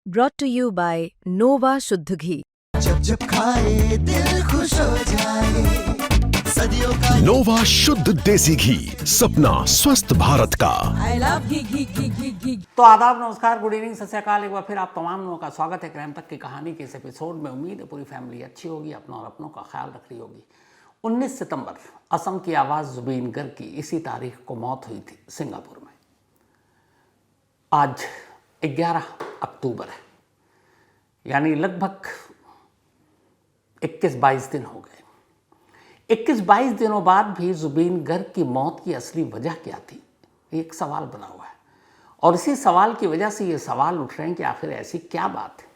brought to you by Nova शुद्ध घी। जब जब खाए दिल खुश हो जाए, सदियों का नोवा शुद्ध देसी घी, सपना स्वस्थ भारत का। आई लव घी घी घी घी घी। तो आदाब, नमस्कार, गुड इवनिंग, सत श्री अकाल। एक बार फिर आप तमाम लोगों का स्वागत है क्राइम तक की कहानी के इस एपिसोड में। उम्मीद है पूरी फैमिली अच्छी होगी, अपना और अपनों का ख्याल रख रही होगी। 19 सितंबर असम की आवाज़ जुबीन गर्ग की इसी तारीख को मौत हुई थी सिंगापुर में। आज 11 अक्टूबर है, यानी लगभग 21-22 दिन हो गए। 21-22 दिनों बाद भी जुबीन गर्ग की मौत की असली वजह क्या थी, एक सवाल बना हुआ है। और इसी सवाल की वजह से ये सवाल उठ रहे हैं कि आखिर ऐसी क्या बात है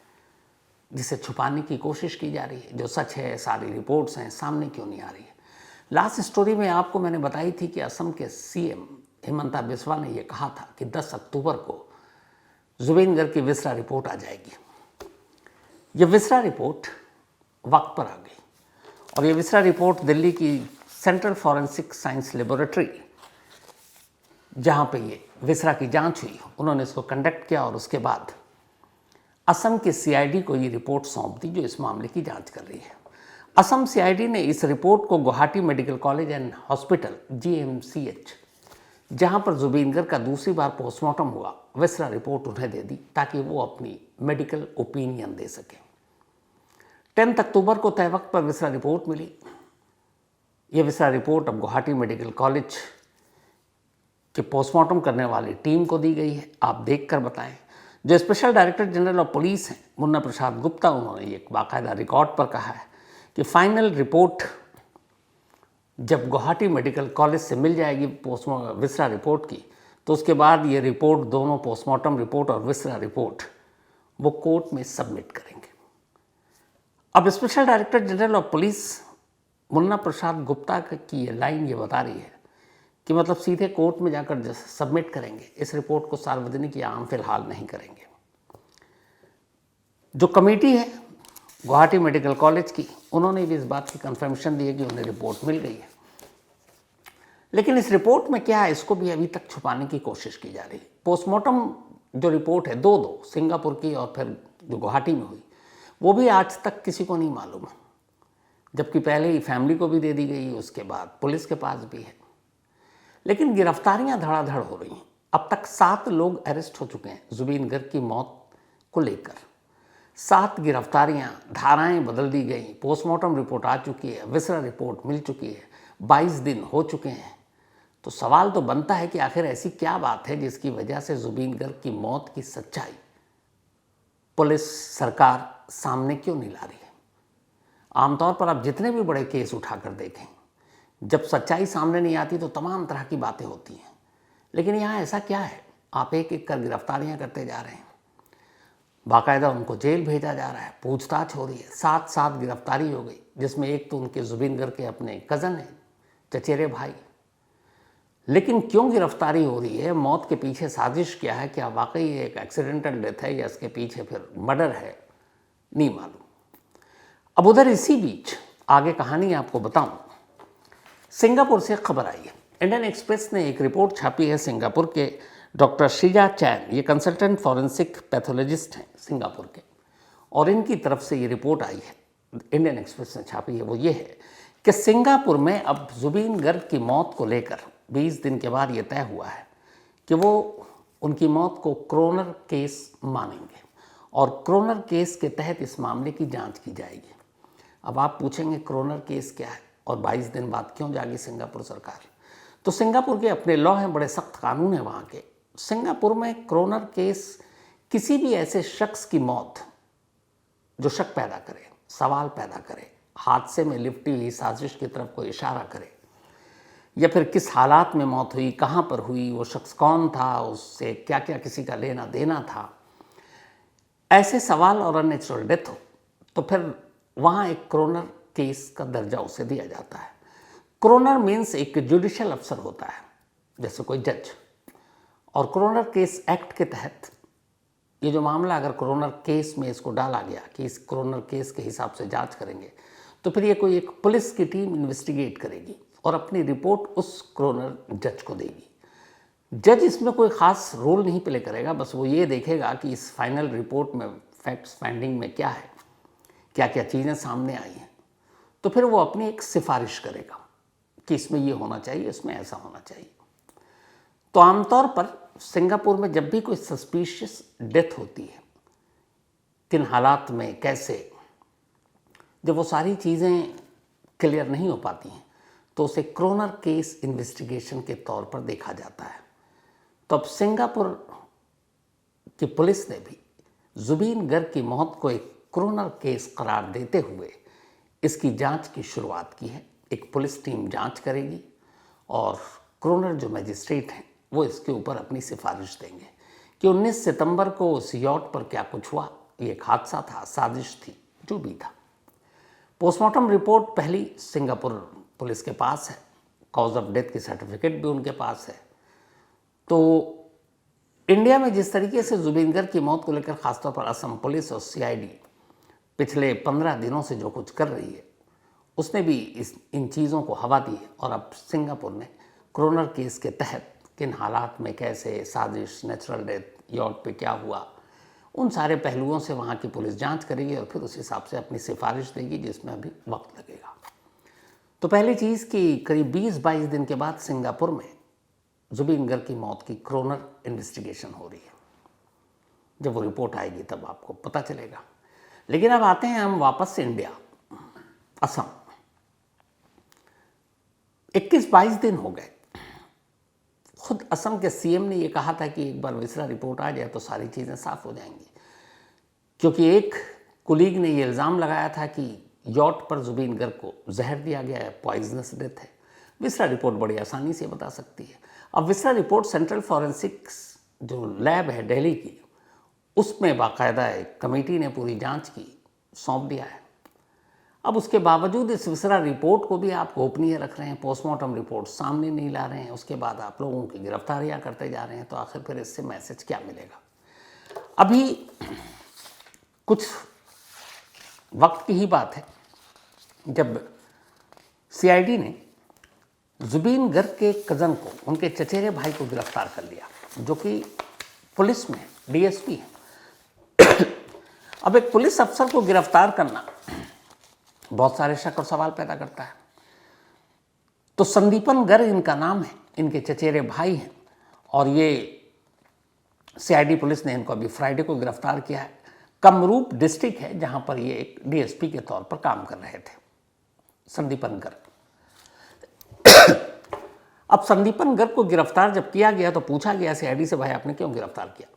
जिसे छुपाने की कोशिश की जा रही है। जो सच है, सारी रिपोर्ट्स हैं, सामने क्यों नहीं आ रही है। लास्ट स्टोरी में आपको मैंने बताई थी कि असम के सीएम हिमंता बिस्वा ने यह कहा था कि 10 अक्टूबर को जुबीन गर्ग की विसरा रिपोर्ट आ जाएगी। यह विसरा रिपोर्ट वक्त पर आ गई और ये विसरा रिपोर्ट दिल्ली की सेंट्रल फॉरेंसिक साइंस लेबोरेटरी, जहाँ पे ये विसरा की जांच हुई, उन्होंने इसको कंडक्ट किया और उसके बाद असम के सीआईडी को ये रिपोर्ट सौंप दी, जो इस मामले की जांच कर रही है। असम सीआईडी ने इस रिपोर्ट को Guwahati medical college and hospital GMCH, जहाँ पर जुबीन गर्ग का दूसरी बार पोस्टमार्टम हुआ, विसरा रिपोर्ट उन्हें दे दी ताकि वो अपनी मेडिकल ओपिनियन दे सकें। 10 अक्टूबर को तय वक्त पर विसरा रिपोर्ट मिली। ये विसरा रिपोर्ट अब गुवाहाटी मेडिकल कॉलेज के पोस्टमार्टम करने वाली टीम को दी गई है। आप देखकर बताएं। जो special director general of police हैं मुन्ना प्रसाद गुप्ता, उन्होंने एक बाकायदा रिकॉर्ड पर कहा है कि फाइनल रिपोर्ट जब गुवाहाटी मेडिकल कॉलेज से मिल जाएगी विसरा रिपोर्ट की, तो उसके बाद ये रिपोर्ट, दोनों पोस्टमार्टम रिपोर्ट और विसरा रिपोर्ट, वो कोर्ट में सबमिट करेंगे। अब special director general of police Munna Prasad Gupta की ये लाइन ये बता रही है कि मतलब सीधे कोर्ट में जाकर सबमिट करेंगे, इस रिपोर्ट को सार्वजनिक या आम फिलहाल नहीं करेंगे। जो कमेटी है गुवाहाटी मेडिकल कॉलेज की, उन्होंने भी इस बात की कंफर्मेशन दी है कि उन्हें रिपोर्ट मिल गई है। लेकिन इस रिपोर्ट में क्या है, इसको भी अभी तक छुपाने की कोशिश की जा रही है। पोस्टमार्टम जो रिपोर्ट है, दो सिंगापुर की और फिर जो गुवाहाटी में हुई, वो भी आज तक किसी को नहीं मालूम है, जबकि पहले ही फैमिली को भी दे दी गई, उसके बाद पुलिस के पास भी है। लेकिन गिरफ्तारियां धड़ाधड़ हो रही हैं। अब तक 7 लोग अरेस्ट हो चुके हैं जुबीन गर्ग की मौत को लेकर। 7 गिरफ्तारियां, धाराएं बदल दी गई, पोस्टमार्टम रिपोर्ट आ चुकी है, विसरा रिपोर्ट मिल चुकी है, 22 दिन हो चुके हैं। तो सवाल तो बनता है कि आखिर ऐसी क्या बात है जिसकी वजह से जुबीन गर्ग की मौत की सच्चाई पुलिस, सरकार सामने क्यों नहीं ला रही है। आमतौर पर आप जितने भी बड़े केस उठाकर देखें, जब सच्चाई सामने नहीं आती तो तमाम तरह की बातें होती हैं। लेकिन यहाँ ऐसा क्या है, आप एक एक कर गिरफ्तारियाँ करते जा रहे हैं, बाकायदा उनको जेल भेजा जा रहा है, पूछताछ हो रही है। 7 गिरफ्तारी हो गई, जिसमें एक तो उनके जुबीन गर्ग के अपने कज़न हैं, चचेरे भाई। लेकिन क्यों गिरफ्तारी हो रही है, मौत के पीछे साजिश क्या है, क्या वाकई एक एक्सीडेंटल डेथ है या इसके पीछे फिर मर्डर है, नहीं मालूम। अब उधर इसी बीच आगे कहानी आपको बताऊं, सिंगापुर से खबर आई है। इंडियन एक्सप्रेस ने एक रिपोर्ट छापी है सिंगापुर के डॉक्टर शीजा चैन, ये कंसल्टेंट फॉरेंसिक पैथोलॉजिस्ट हैं सिंगापुर के, और इनकी तरफ से ये रिपोर्ट आई है, इंडियन एक्सप्रेस ने छापी है। वो ये है कि सिंगापुर में अब जुबीन गर्ग की मौत को लेकर 20 दिन के बाद ये तय हुआ है कि वो उनकी मौत को क्रोनर केस मानेंगे और क्रोनर केस के तहत इस मामले की जांच की जाएगी। अब आप पूछेंगे क्रोनर केस क्या है और 22 दिन बाद क्यों जागी सिंगापुर सरकार। तो सिंगापुर के अपने लॉ हैं, बड़े सख्त कानून हैं वहाँ के। सिंगापुर में क्रोनर केस किसी भी ऐसे शख्स की मौत जो शक पैदा करे, सवाल पैदा करे, हादसे में लिपटी हुई साजिश की तरफ कोई इशारा करे, या फिर किस हालात में मौत हुई, कहाँ पर हुई, वो शख्स कौन था, उससे क्या क्या किसी का लेना देना था, ऐसे सवाल और अननेचुरल डेथ हो तो फिर वहाँ एक क्रोनर केस का दर्जा उसे दिया जाता है। क्रोनर मीन्स एक जुडिशियल अफसर होता है, जैसे कोई जज। और क्रोनर केस एक्ट के तहत ये जो मामला अगर क्रोनर केस में इसको डाला गया कि इस क्रोनर केस के हिसाब से जांच करेंगे, तो फिर ये कोई एक पुलिस की टीम इन्वेस्टिगेट करेगी और अपनी रिपोर्ट उस क्रोनर जज को देगी। जज इसमें कोई ख़ास रोल नहीं प्ले करेगा, बस वो ये देखेगा कि इस फाइनल रिपोर्ट में फैक्ट्स फाइंडिंग में क्या है, क्या क्या चीज़ें सामने आई हैं, तो फिर वो अपनी एक सिफारिश करेगा कि इसमें ये होना चाहिए, इसमें ऐसा होना चाहिए। तो आमतौर पर सिंगापुर में जब भी कोई सस्पिशियस डेथ होती है, किन हालात में, कैसे, जब वो सारी चीज़ें क्लियर नहीं हो पाती हैं तो उसे क्रोनर केस इन्वेस्टिगेशन के तौर पर देखा जाता है। तो अब सिंगापुर की पुलिस ने भी जुबीन गर्ग की मौत को एक क्रोनर केस करार देते हुए इसकी जांच की शुरुआत की है। एक पुलिस टीम जांच करेगी और क्रोनर जो मजिस्ट्रेट हैं वो इसके ऊपर अपनी सिफारिश देंगे कि 19 सितंबर को उस यॉट पर क्या कुछ हुआ, ये एक हादसा था, साजिश थी, जो भी था। पोस्टमार्टम रिपोर्ट पहली सिंगापुर पुलिस के पास है, कॉज ऑफ डेथ की सर्टिफिकेट भी उनके पास है। तो इंडिया में जिस तरीके से जुबीन गर्ग की मौत को लेकर खासतौर पर असम पुलिस और सीआईडी पिछले 15 दिनों से जो कुछ कर रही है, उसने भी इन चीज़ों को हवा दी है। और अब सिंगापुर ने क्रोनर केस के तहत किन हालात में, कैसे, साजिश, नेचुरल डेथ, यॉट पे क्या हुआ, उन सारे पहलुओं से वहाँ की पुलिस जांच करेगी और फिर उस हिसाब से अपनी सिफारिश देगी, जिसमें अभी वक्त लगेगा। तो पहली चीज़ कि करीब 20-22 दिन के बाद सिंगापुर में जुबीन गर्ग की मौत की क्रोनर इन्वेस्टिगेशन हो रही है। जब वो रिपोर्ट आएगी तब आपको पता चलेगा। लेकिन अब आते हैं हम वापस से इंडिया, असम। 21-22 दिन हो गए। खुद असम के सीएम ने ये कहा था कि एक बार विसरा रिपोर्ट आ जाए तो सारी चीज़ें साफ हो जाएंगी, क्योंकि एक कुलीग ने ये इल्ज़ाम लगाया था कि यॉट पर जुबीन गर्ग को जहर दिया गया है, पॉइजनस डेथ है। विसरा रिपोर्ट बड़ी आसानी से बता सकती है। अब विसरा रिपोर्ट सेंट्रल फॉरेंसिक्स जो लैब है दिल्ली की, उसमें बाकायदा एक कमेटी ने पूरी जांच की, सौंप दिया है। अब उसके बावजूद इस विसरा रिपोर्ट को भी आप गोपनीय रख रहे हैं, पोस्टमार्टम रिपोर्ट सामने नहीं ला रहे हैं, उसके बाद आप लोगों की गिरफ्तारियां करते जा रहे हैं, तो आखिर फिर इससे मैसेज क्या मिलेगा? अभी कुछ वक्त की ही बात है जब सीआईडी ने जुबीन गर्ग के कज़न को, उनके चचेरे भाई को गिरफ्तार कर लिया, जो कि पुलिस में डीएसपी है। अब एक पुलिस अफसर को गिरफ्तार करना बहुत सारे शक और सवाल पैदा करता है। तो संदीपन गर्ग इनका नाम है, इनके चचेरे भाई हैं, और ये सीआईडी पुलिस ने इनको अभी फ्राइडे को गिरफ्तार किया है। कमरूप डिस्ट्रिक्ट है जहां पर ये एक डीएसपी के तौर पर काम कर रहे थे, संदीपन गर्ग। अब संदीपन गर्ग को गिरफ्तार जब किया गया तो पूछा गया सीआईडी से, भाई आपने क्यों गिरफ्तार किया?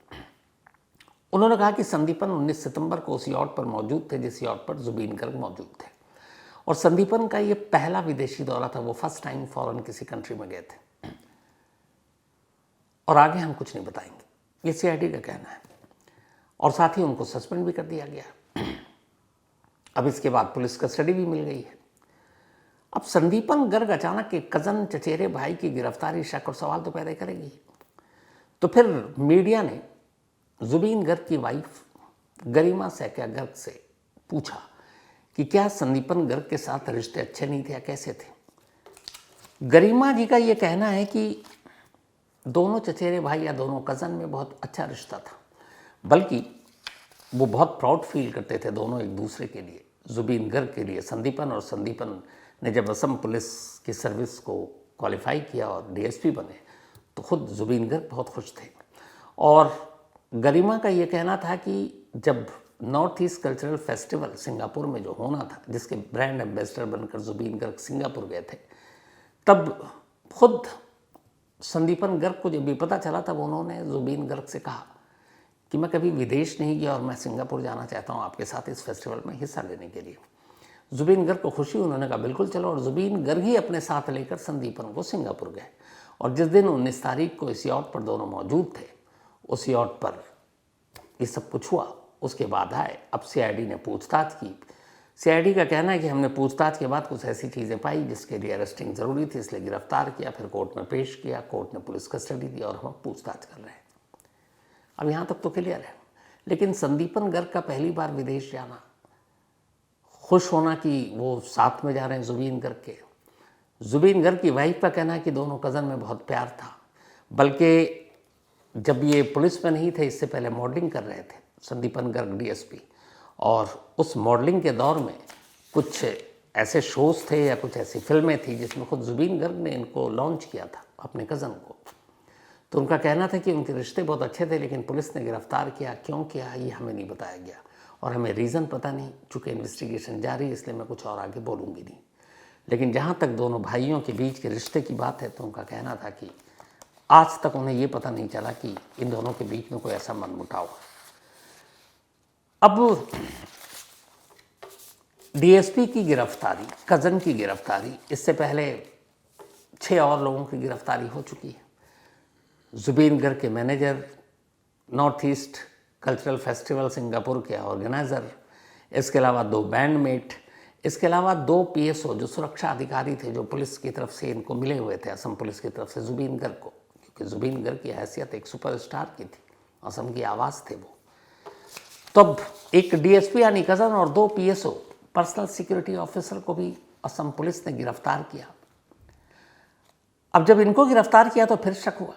उन्होंने कहा कि संदीपन 19 सितंबर को उस यॉट पर मौजूद थे जिस यॉट पर जुबीन गर्ग मौजूद थे, और संदीपन का ये पहला विदेशी दौरा था, वो फर्स्ट टाइम फॉरेन किसी कंट्री में गए थे, और आगे हम कुछ नहीं बताएंगे, ये सीआईडी का कहना है। और साथ ही उनको सस्पेंड भी कर दिया गया। अब इसके बाद पुलिस कस्टडी भी मिल गई है। अब संदीपन गर्ग अचानक एक कज़न, चचेरे भाई की गिरफ्तारी शक और सवाल तो पैदा करेगी। तो फिर मीडिया ने जुबीन गर्ग की वाइफ गरिमा सैकिया गर्ग से पूछा कि क्या संदीपन गर्ग के साथ रिश्ते अच्छे नहीं थे या कैसे थे? गरिमा जी का ये कहना है कि दोनों चचेरे भाई या दोनों कज़न में बहुत अच्छा रिश्ता था, बल्कि वो बहुत प्राउड फील करते थे दोनों एक दूसरे के लिए, जुबीन गर्ग के लिए। संदीपन ने जब असम पुलिस की सर्विस को क्वालिफाई किया और डीएसपी बने तो खुद जुबीन गर्ग बहुत खुश थे। और गरिमा का ये कहना था कि जब north east cultural festival Singapore में जो होना था, जिसके ब्रांड एम्बेसडर बनकर जुबीन गर्ग सिंगापुर गए थे, तब खुद संदीपन गर्ग को जब भी पता चला तब उन्होंने जुबीन गर्ग से कहा कि मैं कभी विदेश नहीं गया और मैं सिंगापुर जाना चाहता हूँ आपके साथ इस फेस्टिवल में हिस्सा लेने के लिए। जुबीन गर्ग को खुशी, उन्होंने कहा बिल्कुल चलो, और जुबीन गर्ग ही अपने साथ लेकर संदीपन को सिंगापुर गए। और जिस दिन 19 तारीख को इस यॉट पर दोनों मौजूद थे, उस यॉट पर ये सब कुछ हुआ। उसके बाद आए, अब सीआईडी ने पूछताछ की। सीआईडी का कहना है कि हमने पूछताछ के बाद कुछ ऐसी चीज़ें पाई जिसके लिए अरेस्टिंग ज़रूरी थी, इसलिए गिरफ्तार किया, फिर कोर्ट में पेश किया, कोर्ट ने पुलिस कस्टडी दी और हम पूछताछ कर रहे हैं। अब यहाँ तक तो क्लियर है। लेकिन संदीपन गर्ग का पहली बार विदेश जाना, खुश होना कि वो साथ में जा रहे हैं जुबीन गर्ग के। जुबीन गर्ग की वाइफ का कहना है कि दोनों कज़न में बहुत प्यार था, बल्कि जब ये पुलिस में नहीं थे, इससे पहले मॉडलिंग कर रहे थे संदीपन गर्ग डीएसपी, और उस मॉडलिंग के दौर में कुछ ऐसे शोज़ थे या कुछ ऐसी फिल्में थी जिसमें खुद जुबीन गर्ग ने इनको लॉन्च किया था अपने कज़न को। तो उनका कहना था कि उनके रिश्ते बहुत अच्छे थे, लेकिन पुलिस ने गिरफ्तार किया, क्यों किया ये हमें नहीं बताया गया और हमें रीज़न पता नहीं, चूँकि इन्वेस्टिगेशन जारी है इसलिए मैं कुछ और आगे बोलूँगी नहीं। लेकिन जहाँ तक दोनों भाइयों के बीच के रिश्ते की बात है तो उनका कहना था कि आज तक उन्हें ये पता नहीं चला कि इन दोनों के बीच में कोई ऐसा मनमुटाव है। अब डीएसपी की गिरफ्तारी, कज़न की गिरफ्तारी, इससे पहले 6 और लोगों की गिरफ्तारी हो चुकी है। जुबीन गर्ग के manager, north east cultural festival Singapore के ऑर्गेनाइज़र, इसके अलावा 2 बैंडमेट, इसके अलावा 2 पीएसओ जो सुरक्षा अधिकारी थे, जो पुलिस की तरफ से इनको मिले हुए थे, असम पुलिस की तरफ से जुबीन गर्ग को, क्योंकि जुबीन गर्ग की हैसियत एक सुपरस्टार की थी, असम की आवाज़ थे वो। तब एक डीएसपी यानी कज़न और 2 पीएसओ पर्सनल सिक्योरिटी ऑफिसर को भी असम पुलिस ने गिरफ्तार किया। अब जब इनको गिरफ्तार किया तो फिर शक हुआ।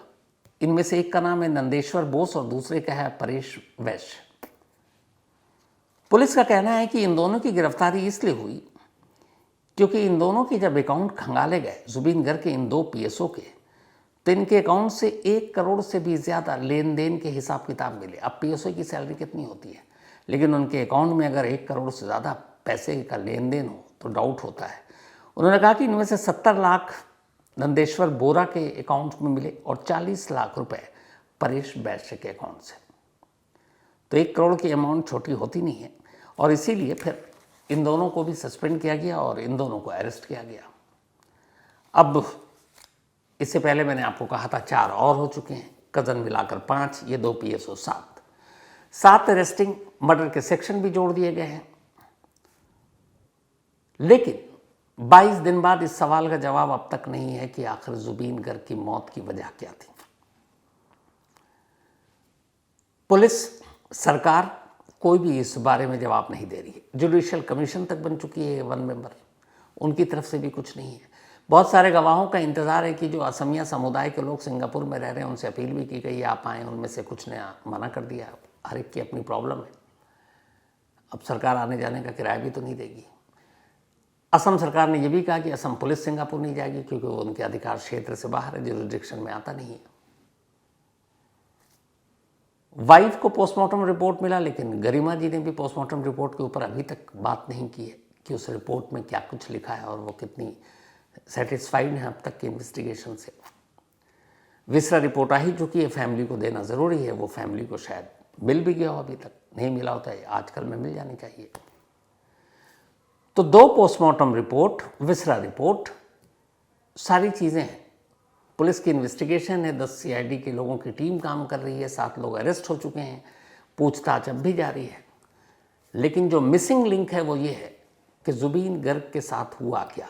इनमें से एक का नाम है नंदेश्वर बोस और दूसरे का है परेश वैश्य। पुलिस का कहना है कि इन दोनों की गिरफ्तारी इसलिए हुई क्योंकि इन दोनों के जब अकाउंट खंगाले गए, जुबीन गर्ग के इन 2 पीएसओ के, तो इनके अकाउंट से 1 करोड़ से भी ज़्यादा लेन देन के हिसाब किताब मिले। अब पीएसओ की सैलरी कितनी होती है, लेकिन उनके अकाउंट में अगर 1 करोड़ से ज़्यादा पैसे का लेन देन हो तो डाउट होता है। उन्होंने कहा कि इनमें से 70 लाख नंदेश्वर बोरा के अकाउंट में मिले और 40 लाख रुपए परेश वैश्य के अकाउंट से। तो 1 करोड़ की अमाउंट छोटी होती नहीं है, और इसीलिए फिर इन दोनों को भी सस्पेंड किया गया और इन दोनों को अरेस्ट किया गया। अब इससे पहले मैंने आपको कहा था 4 और हो चुके हैं, कज़न मिलाकर 5, ये 2 पीएसओ 7 अरेस्टिंग मर्डर के सेक्शन भी जोड़ दिए गए हैं। लेकिन 22 दिन बाद इस सवाल का जवाब अब तक नहीं है कि आखिर जुबीन गर्ग की मौत की वजह क्या थी। पुलिस, सरकार कोई भी इस बारे में जवाब नहीं दे रही है। जुडिशियल कमीशन तक बन चुकी है 1 मेंबर, उनकी तरफ से भी कुछ नहीं है। बहुत सारे गवाहों का इंतज़ार है कि जो असमिया समुदाय के लोग सिंगापुर में रह रहे हैं उनसे अपील भी की गई आप आएँ, उनमें से कुछ ने मना कर दिया। हर एक की अपनी प्रॉब्लम है। अब सरकार आने जाने का किराया भी तो नहीं देगी। असम सरकार ने यह भी कहा कि असम पुलिस सिंगापुर नहीं जाएगी क्योंकि वो उनके अधिकार क्षेत्र से बाहर है, जुरिडिक्शन में आता नहीं है। वाइफ को पोस्टमार्टम रिपोर्ट मिला, लेकिन गरिमा जी ने भी पोस्टमार्टम रिपोर्ट के ऊपर अभी तक बात नहीं की है कि उस रिपोर्ट में क्या कुछ लिखा है और वो कितनी सेटिस्फाइड है अब तक की इन्वेस्टिगेशन से। विसरा रिपोर्ट आ ही चुकी है, फैमिली को देना ज़रूरी है, वो फैमिली को शायद मिल भी गया हो, अभी तक नहीं मिला होता है, आजकल में मिल जानी चाहिए। तो 2 पोस्टमार्टम रिपोर्ट, विसरा रिपोर्ट, सारी चीज़ें हैं। पुलिस की इन्वेस्टिगेशन है, 10 सीआईडी के लोगों की टीम काम कर रही है, 7 लोग अरेस्ट हो चुके हैं, पूछताछ अब भी जारी है। लेकिन जो मिसिंग लिंक है वो ये है कि जुबीन गर्ग के साथ हुआ क्या।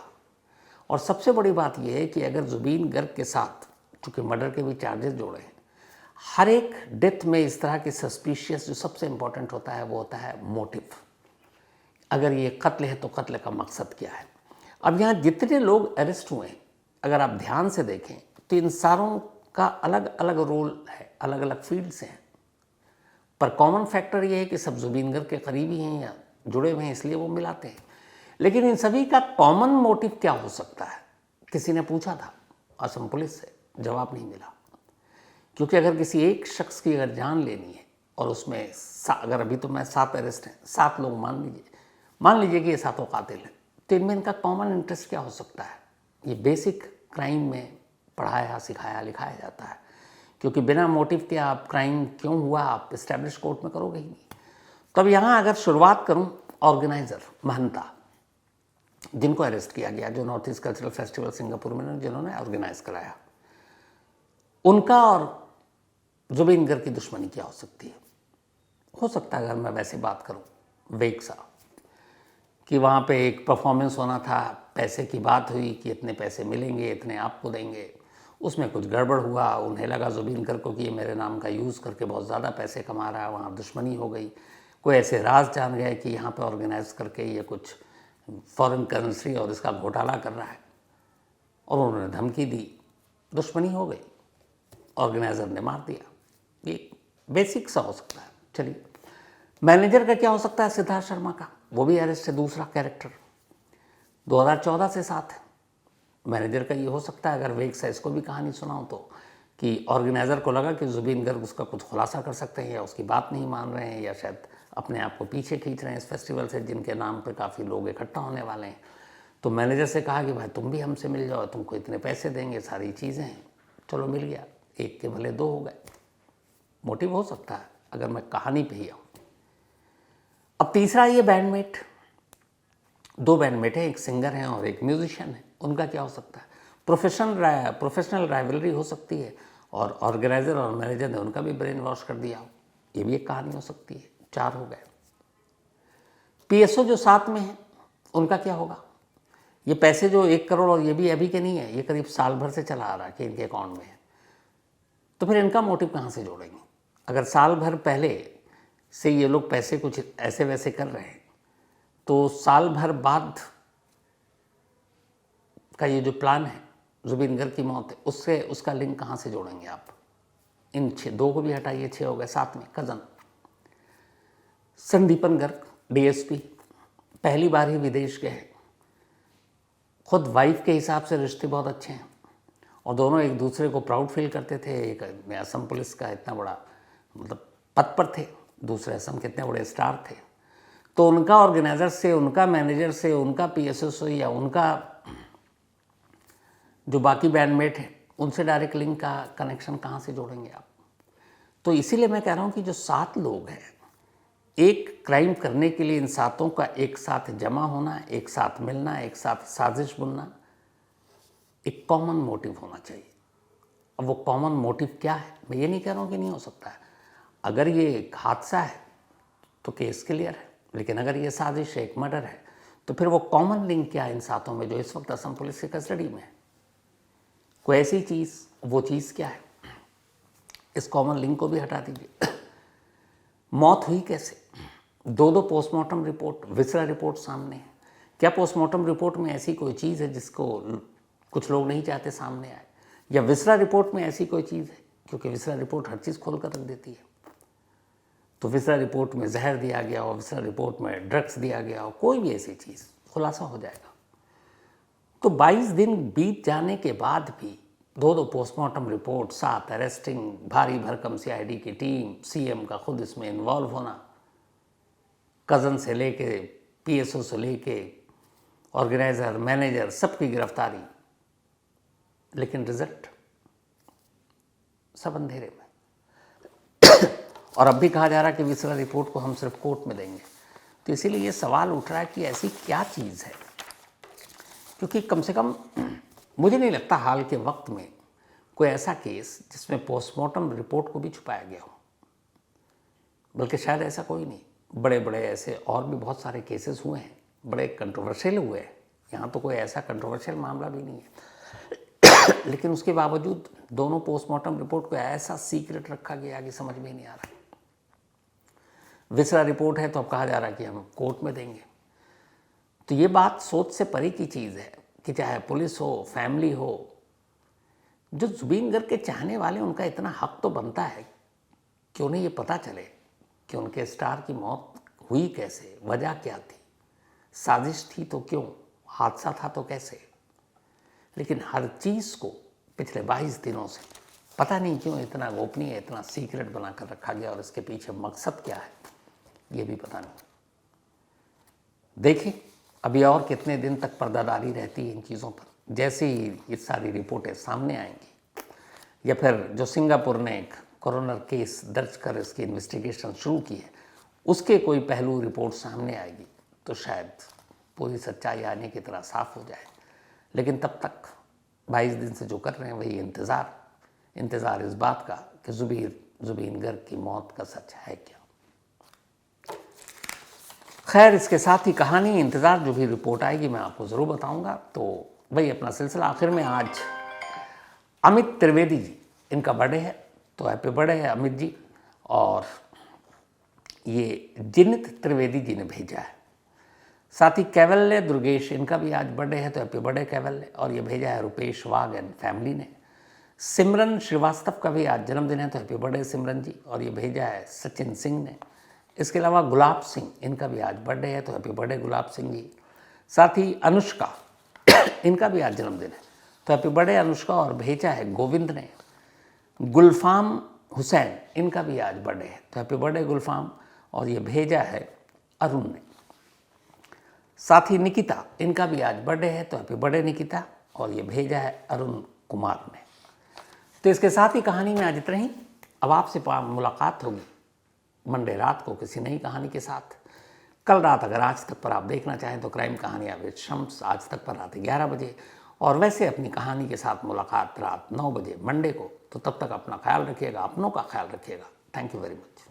और सबसे बड़ी बात यह है कि अगर जुबीन गर्ग के साथ, चूँकि मर्डर के भी चार्जेस जोड़े हैं, हर एक डेथ में इस तरह की सस्पिशियस, जो सबसे इम्पॉर्टेंट होता है वो होता है मोटिव। अगर ये कत्ल है तो कत्ल का मकसद क्या है। अब यहाँ जितने लोग अरेस्ट हुए हैं, अगर आप ध्यान से देखें तो इन सारों का अलग अलग रोल है, अलग अलग फील्ड से हैं, पर कॉमन फैक्टर ये है कि सब जुबीन गर्ग के करीबी हैं या जुड़े हुए हैं, इसलिए वो मिलाते हैं। लेकिन इन सभी का कॉमन मोटिव क्या हो सकता है, किसी ने पूछा था असम पुलिस से, जवाब नहीं मिला। क्योंकि अगर किसी एक शख्स की अगर जान लेनी है और उसमें अगर अभी तो मैं 7 अरेस्ट हैं, 7 लोग मान लीजिए कि ये 7 कातिल हैं, तो इनमें इनका कॉमन इंटरेस्ट क्या हो सकता है। ये बेसिक क्राइम में पढ़ाया, सिखाया, लिखाया जाता है, क्योंकि बिना मोटिव के आप क्राइम क्यों हुआ आप इस्टेब्लिश कोर्ट में करोगे ही नहीं। तो अब यहाँ अगर शुरुआत करूँ, ऑर्गेनाइज़र महंता जिनको अरेस्ट किया गया, जो north east cultural festival Singapore में जिन्होंने ऑर्गेनाइज कराया, उनका और जुबीन गर्ग की दुश्मनी क्या हो सकती है। हो सकता है अगर मैं वैसे बात करूं वेग सा, कि वहाँ पे एक परफॉर्मेंस होना था, पैसे की बात हुई कि इतने पैसे मिलेंगे, इतने आपको देंगे, उसमें कुछ गड़बड़ हुआ, उन्हें लगा जुबीन गर्ग को कि ये मेरे नाम का यूज़ करके बहुत ज़्यादा पैसे कमा रहा है, वहाँ दुश्मनी हो गई। कोई ऐसे राज जान गए कि यहाँ पे ऑर्गेनाइज करके ये कुछ फॉरेन करेंसी और इसका घोटाला कर रहा है, और उन्होंने धमकी दी, दुश्मनी हो गई ऑर्गेनाइजर ने मार दिया। ये बेसिक सा हो सकता है। चलिए, मैनेजर का क्या हो सकता है? सिद्धार्थ शर्मा का, वो भी अरेस्ट है, दूसरा कैरेक्टर 2014 से साथ है। मैनेजर का ये हो सकता है, अगर वेग से इसको भी कहानी सुनाऊं तो, कि ऑर्गेनाइज़र को लगा कि जुबीन गर्ग उसका कुछ खुलासा कर सकते हैं, या उसकी बात नहीं मान रहे हैं, या शायद अपने आप को पीछे खींच रहे हैं इस फेस्टिवल से जिनके नाम पे काफ़ी लोग इकट्ठा होने वाले हैं। तो मैनेजर से कहा कि भाई तुम भी हमसे मिल जाओ, तुमको इतने पैसे देंगे, सारी चीज़ें हैं। चलो मिल गया, एक के भले दो हो गए। मोटिव हो सकता है अगर मैं कहानी पे ही आऊँ। अब तीसरा ये बैंडमेट, दो बैंडमेट हैं, एक सिंगर हैं और एक म्यूजिशियन है। उनका क्या हो सकता है? प्रोफेशनल राइवलरी हो सकती है, और ऑर्गेनाइजर और मैनेजर ने उनका भी ब्रेन वॉश कर दिया हो, ये भी एक कहानी हो सकती है। 4 हो गए। पीएसओ जो साथ में है, उनका क्या होगा? ये पैसे जो 1 करोड़, और ये भी अभी के नहीं है, ये करीब साल भर से चला आ रहा है कि इनके अकाउंट में है। तो फिर इनका मोटिव कहाँ से जोड़ेंगे? अगर साल भर पहले से ये लोग पैसे कुछ ऐसे वैसे कर रहे हैं, तो साल भर बाद का ये जो प्लान है जुबीन गर्ग की मौत है, उससे उसका लिंक कहाँ से जोड़ेंगे आप? इन 2 को भी हटाइए, 6 हो गए। साथ में कज़न संदीपन गर्ग, डीएसपी, पहली बार ही विदेश गए हैं। खुद वाइफ के हिसाब से रिश्ते बहुत अच्छे हैं, और दोनों एक दूसरे को प्राउड फील करते थे। एक असम पुलिस का इतना बड़ा मतलब पद पर थे, दूसरे असम के इतने बड़े स्टार थे। तो उनका ऑर्गेनाइजर से, उनका मैनेजर से, उनका पीएसओ से, या उनका जो बाकी बैंडमेट है, उनसे डायरेक्ट लिंक का कनेक्शन कहाँ से जोड़ेंगे आप? तो इसीलिए मैं कह रहा हूँ कि जो 7 लोग हैं, एक क्राइम करने के लिए इन 7 का एक साथ जमा होना, एक साथ मिलना, एक साथ साजिश बुनना, एक कॉमन मोटिव होना चाहिए। अब वो कॉमन मोटिव क्या है? मैं ये नहीं कह रहा हूँ कि नहीं हो सकता है। अगर ये एक हादसा है तो केस क्लियर है, लेकिन अगर ये साजिश है, एक मर्डर है, तो फिर वो कॉमन लिंक क्या है इन 7 में जो इस वक्त असम पुलिस की कस्टडी में है? कोई ऐसी चीज़, वो चीज़ क्या है? इस कॉमन लिंक को भी हटा दीजिए। मौत हुई कैसे? 2 पोस्टमार्टम रिपोर्ट, विसरा रिपोर्ट सामने है। क्या पोस्टमार्टम रिपोर्ट में ऐसी कोई चीज़ है जिसको कुछ लोग नहीं चाहते सामने आए? या विसरा रिपोर्ट में ऐसी कोई चीज़ है? क्योंकि विसरा रिपोर्ट हर चीज़ खोल कर रख देती है। तो विसरा रिपोर्ट में जहर दिया गया हो, विसरा रिपोर्ट में ड्रग्स दिया गया हो, कोई भी ऐसी चीज़, खुलासा हो जाएगा। तो 22 दिन बीत जाने के बाद भी 2 पोस्टमार्टम रिपोर्ट, 7 अरेस्टिंग, भारी भरकम सीआईडी की टीम, सीएम का खुद इसमें इन्वॉल्व होना, कज़न से लेके पीएसओ से लेके ऑर्गेनाइजर, मैनेजर, सबकी गिरफ्तारी, लेकिन रिजल्ट सब अंधेरे में। और अब भी कहा जा रहा है कि विसरा रिपोर्ट को हम सिर्फ कोर्ट में देंगे। तो इसीलिए ये सवाल उठ रहा है कि ऐसी क्या चीज़ है, क्योंकि कम से कम मुझे नहीं लगता हाल के वक्त में कोई ऐसा केस जिसमें पोस्टमार्टम रिपोर्ट को भी छुपाया गया हो, बल्कि शायद ऐसा कोई नहीं। बड़े बड़े ऐसे और भी बहुत सारे केसेस हुए हैं, बड़े कंट्रोवर्शियल हुए हैं। यहाँ तो कोई ऐसा कंट्रोवर्शियल मामला भी नहीं है, लेकिन उसके बावजूद दोनों पोस्टमार्टम रिपोर्ट को ऐसा सीक्रेट रखा गया कि समझ में ही नहीं आ रहा। विसरा रिपोर्ट है तो अब कहा जा रहा है कि हम कोर्ट में देंगे। तो ये बात सोच से परे की चीज़ है कि चाहे पुलिस हो, फैमिली हो, जो जुबीन गर्ग के चाहने वाले, उनका इतना हक तो बनता है कि उन्हें ये पता चले कि उनके स्टार की मौत हुई कैसे, वजह क्या थी, साजिश थी तो क्यों, हादसा था तो कैसे। लेकिन हर चीज़ को पिछले 22 दिनों से पता नहीं क्यों इतना गोपनीय, इतना सीक्रेट बना कर रखा गया, और इसके पीछे मकसद क्या है ये भी पता नहीं। देखें अभी और कितने दिन तक पर्दादारी रहती है इन चीज़ों पर। जैसे ही ये सारी रिपोर्टें सामने आएंगी, या फिर जो सिंगापुर ने एक कोरोनर केस दर्ज कर इसकी इन्वेस्टिगेशन शुरू की है, उसके कोई पहलू रिपोर्ट सामने आएगी, तो शायद पूरी सच्चाई आने की तरह साफ हो जाए। लेकिन तब तक 22 दिन से जो कर रहे हैं वही इंतज़ार इस बात का कि जुबीन गर्ग की मौत का सच है क्या। खैर, इसके साथ ही कहानी इंतज़ार, जो भी रिपोर्ट आएगी मैं आपको ज़रूर बताऊंगा। तो वही अपना सिलसिला। आखिर में आज अमित त्रिवेदी जी, इनका बर्थडे है, तो हैप्पी बर्थडे है अमित जी। और ये जिनित त्रिवेदी जी ने भेजा है। साथ ही कैवल्य दुर्गेश, इनका भी आज बर्थडे है, तो हैप्पी बर्थडे कैवल्य। और ये भेजा है रुपेश वाघ एंड फैमिली ने। सिमरन श्रीवास्तव का भी आज जन्मदिन है, तो हैप्पी बर्थडे सिमरन जी। और ये भेजा है सचिन सिंह ने। इसके अलावा गुलाब सिंह, इनका भी आज बर्थडे है, तो हैप्पी बर्थडे गुलाब सिंह जी। साथ ही अनुष्का इनका भी आज जन्मदिन है, तो हैप्पी बर्थडे अनुष्का। और भेजा है गोविंद ने। गुलफाम हुसैन, इनका भी आज बर्थडे है, तो हैप्पी बर्थडे गुलफाम। और ये भेजा है अरुण ने। साथ ही निकिता, इनका भी आज बर्थडे है, तो हैप्पी बर्थडे निकिता। और ये भेजा है अरुण कुमार ने। तो इसके साथ ही कहानी में आज इतना ही। अब आपसे मुलाकात होगी मंडे रात को किसी नई कहानी के साथ। कल रात अगर आज तक पर आप देखना चाहें तो क्राइम कहानियाँ विद शम्स आज तक पर रात 11 बजे। और वैसे अपनी कहानी के साथ मुलाकात रात 9 बजे मंडे को। तो तब तक अपना ख्याल रखिएगा, अपनों का ख्याल रखिएगा। Thank you very much.